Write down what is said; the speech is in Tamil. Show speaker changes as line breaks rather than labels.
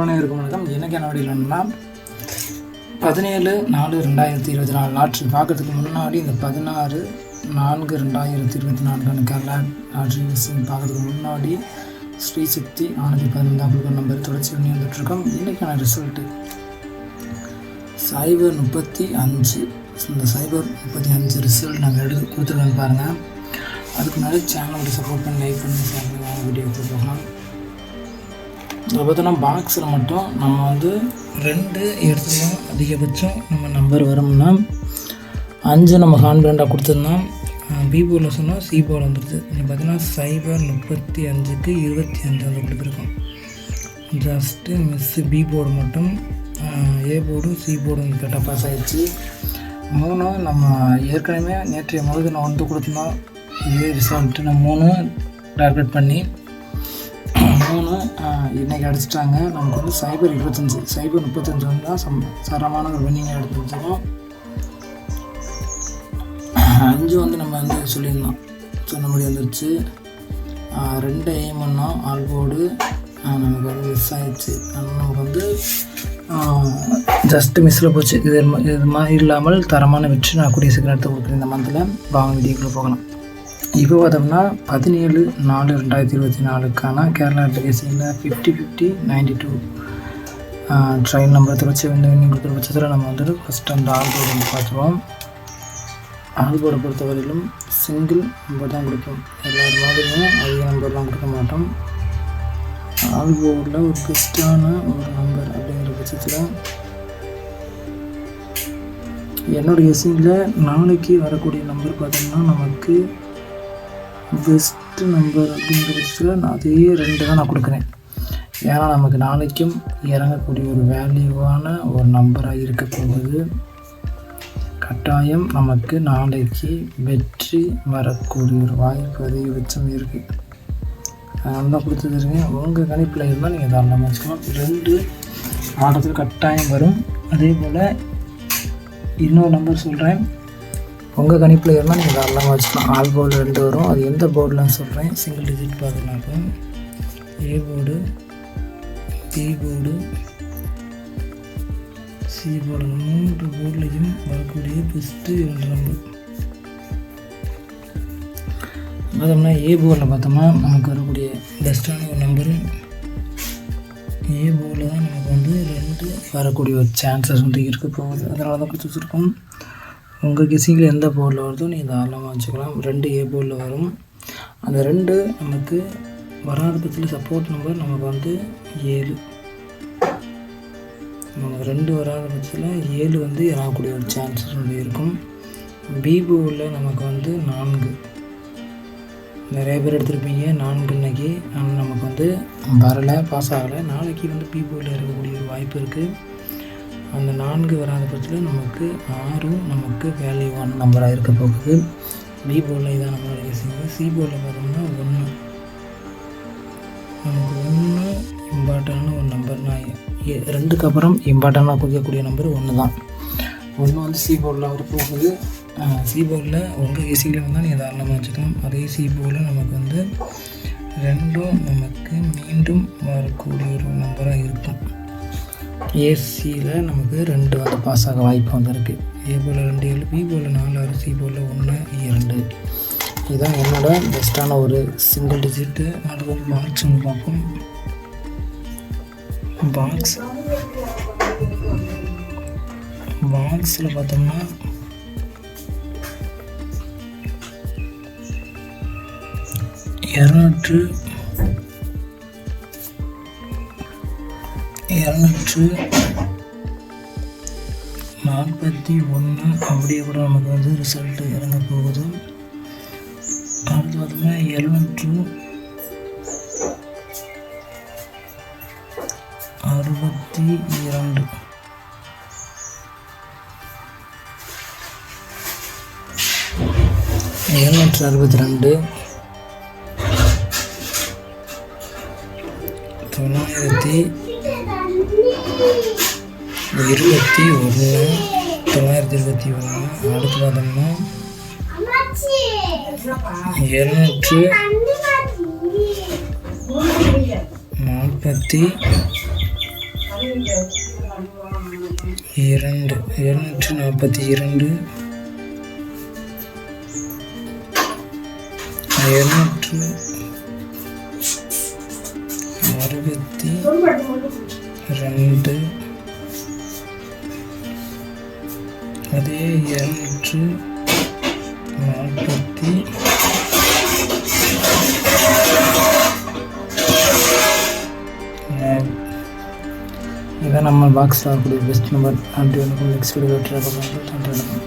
இருக்கும் வணக்கம். எனக்கான வழியிலன்னா 17/4/2024 லாட்ரி பார்க்கறதுக்கு முன்னாடி இந்த 16/4/2024 கேரளா லாட்ரி மிஸ்ஸிங் பார்க்கறதுக்கு முன்னாடி ஸ்ரீ சக்தி 415 நம்பர் தொடர்ச்சி பண்ணி வந்துட்டுருக்கோம். இன்றைக்கான ரிசல்ட்டு 035. இந்த 035 ரிசல்ட் நாங்கள் எடுத்து கொடுத்துருக்கோன்னு பாருங்கள். அதுக்கு முன்னாடி சேனலுக்கு சப்போர்ட் பண்ணி லைக் பண்ணி சேனல் வீடியோ போகலாம். இதில் பார்த்தோன்னா பாக்ஸில் மட்டும் நம்ம 2 எடுத்துக்கலாம். அதிகபட்சம் நம்ம நம்பர் வரும்னா 5 நம்ம கான்ஃபிடண்ட்டாக கொடுத்துருந்தோம். பி போர்டில் சொன்னால் சி போர்டு வந்துடுது. நீங்கள் பார்த்தீங்கன்னா 035க்கு 25 கொடுத்துருக்கோம். ஜஸ்ட்டு மிஸ்ஸு பி போர்டு மட்டும், ஏ போர்டும் சி போர்டும் கரெக்டாக பாஸ் ஆகிடுச்சு. 3 நம்ம ஏற்கனவே நேற்றைய முழுது நான் கொடுத்துருந்தோம். இதே ரிசல்ட்டு நான் 3 டார்கெட் பண்ணி 3 இன்றைக்கி அடிச்சிட்டாங்க. நமக்கு 025 035 தான் சரமான ஒரு வின்னிங்காக எடுத்து வச்சுருக்கோம். 5 நம்ம சொல்லியிருந்தோம், சொன்னபடி வந்துடுச்சு. 2 எய்ம் பண்ணோம், ஆல் போர்டு நமக்கு மிஸ் ஆகிடுச்சு. நமக்கு ஜஸ்ட்டு மிஸ்ஸில் போச்சு. இது மாதிரி இல்லாமல் தரமான வெற்றி நான் கூடிய சீக்கிரம் எடுத்து கொடுக்குறேன் இந்த மந்தில். வாங்க வீடியோக்குள்ளே போகலாம். இப்போ பார்த்தோம்னா 17/4/2024 கேரளா அப்ளிகேஷனில் 50/50/92 ட்ரெயின் நம்பர் தொடர்ச்சி வின்னிங் கொடுக்குற பட்சத்தில் நம்ம ஃபஸ்ட்டு அந்த ஆல் போர்டு பார்த்துருவோம். ஆல் போர்டை பொறுத்தவரையிலும் சிங்கிள் நம்பர் தான் கொடுப்போம். எல்லார் மாதிரியும் அதிக நம்பர்லாம் கொடுக்க மாட்டோம். ஆல் போர்டில் ஒரு பெஸ்ட்டான ஒரு நம்பர் அப்படிங்கிற பட்சத்தில் என்னோடய கெஸ்ஸிங்கில் நாளைக்கு வரக்கூடிய நம்பர் பார்த்தோம்னா நமக்கு பெஸ்ட்டு நம்பர் அப்படிங்கிற பட்சத்தில் நான் அதே 2 தான் நான் கொடுக்குறேன். ஏன்னா நமக்கு நாளைக்கும் இறங்கக்கூடிய ஒரு வேல்யூவான ஒரு நம்பராக இருக்க போகுது. கட்டாயம் நமக்கு நாளைக்கு வெற்றி வரக்கூடிய ஒரு வாய்ப்பு அதிகபட்சம் இருக்குது. அதனால தான் கொடுத்துருக்கேன். உங்கள் கணிப்பில் இருந்தால் நீங்கள் தாராளமாக வச்சுக்கலாம். 2 ஆட்டத்தில் கட்டாயம் வரும். அதே போல் இன்னொரு நம்பர் சொல்கிறேன், உங்கள் கணிப்பில் இருந்தால் நீங்கள் தாராளமாக வச்சுக்கலாம். ஆல் போர்டு 2 வரும். அது எந்த போர்டில்னு சொல்கிறேன். சிங்கிள் டிஜிட் பார்க்கலாம்ப்போ A board, B board, C board 3 போர்ட்லேயும் வரக்கூடிய பெஸ்ட்டு 2 நம்பர். பார்த்தோம்னா ஏ போர்டில் பார்த்தோம்னா நமக்கு வரக்கூடிய பெஸ்ட்டான ஒரு நம்பரு ஏ போர்டில் தான் நமக்கு 2 வரக்கூடிய ஒரு சான்சஸ் இருக்க போகுது. அதனால தான் கொடுத்து வச்சுருக்கோம். உங்கள் கெஸ்ஸிங்கில் எந்த போர்டில் வருதோ நீங்கள் தாராளமாக வச்சுக்கலாம். 2 ஏ போர்டில் வரும். அந்த 2 நமக்கு வராத பட்சத்தில் சப்போர்ட் நம்பர் நமக்கு 7. நமக்கு 2 வராத பட்சத்தில் 7 இறங்கக்கூடிய ஒரு சான்சஸ் இருக்கும். பி போர்டில் நமக்கு 4. நிறைய பேர் எடுத்துருப்பீங்க 4 இன்னைக்கு. ஆனால் நமக்கு வரலை, பாஸ் ஆகலை. நாளைக்கு பி போர்டில் இருக்கக்கூடிய ஒரு வாய்ப்பு இருக்குது. அந்த 4 வராத பட்சத்தில் நமக்கு 6 நமக்கு வேல்யூவான நம்பராக இருக்க போகுது. பி போர்டில் இதான் நம்மளோட கெஸ்ஸிங். சி போர்டில் பார்த்தோம்னா 1 நமக்கு 1 இம்பார்ட்டண்டான ஒரு நம்பர்னா 2க்கு அப்புறம் இம்பார்ட்டண்டாக கொடுக்கக்கூடிய நம்பர் 1 தான். 1 சி போர்டில் வர போகுது. சி போர்டில் உங்கள் கெஸ்ஸிங்கில் வந்தால் நீங்கள் தாராளமாக வச்சுக்கலாம். அதே சி போர்டில் நமக்கு 2 நமக்கு மீண்டும் வரக்கூடிய ஒரு நம்பராக இருக்கும். ஏசியில் நமக்கு 2 பாஸ் ஆக வாய்ப்பு இருக்குது. ஏ போர்டில் 2 7, பி போர்டில் 4 6, சி போர்டில் 1 2. இதுதான் என்னோட பெஸ்ட்டான ஒரு சிங்கிள் டிஜிட்டு. அடுத்து பாக்ஸ் பார்ப்போம். பாக்ஸில் பார்த்தோம்னா 241 அப்படியே கூட நமக்கு ரிசல்ட்டு இறங்க போகுது. அடுத்து பார்த்தோம்னா 762 762 921 921. அடுத்து பார்த்தோம்னா 740 242 262 அதே 240 இதான் நம்ம பாக்ஸில் வரக்கூடிய பெஸ்ட் நம்பர். அப்படி ஒன்று நெக்ஸ்ட் வீடியோ ட்ரை பண்ணுறோம்.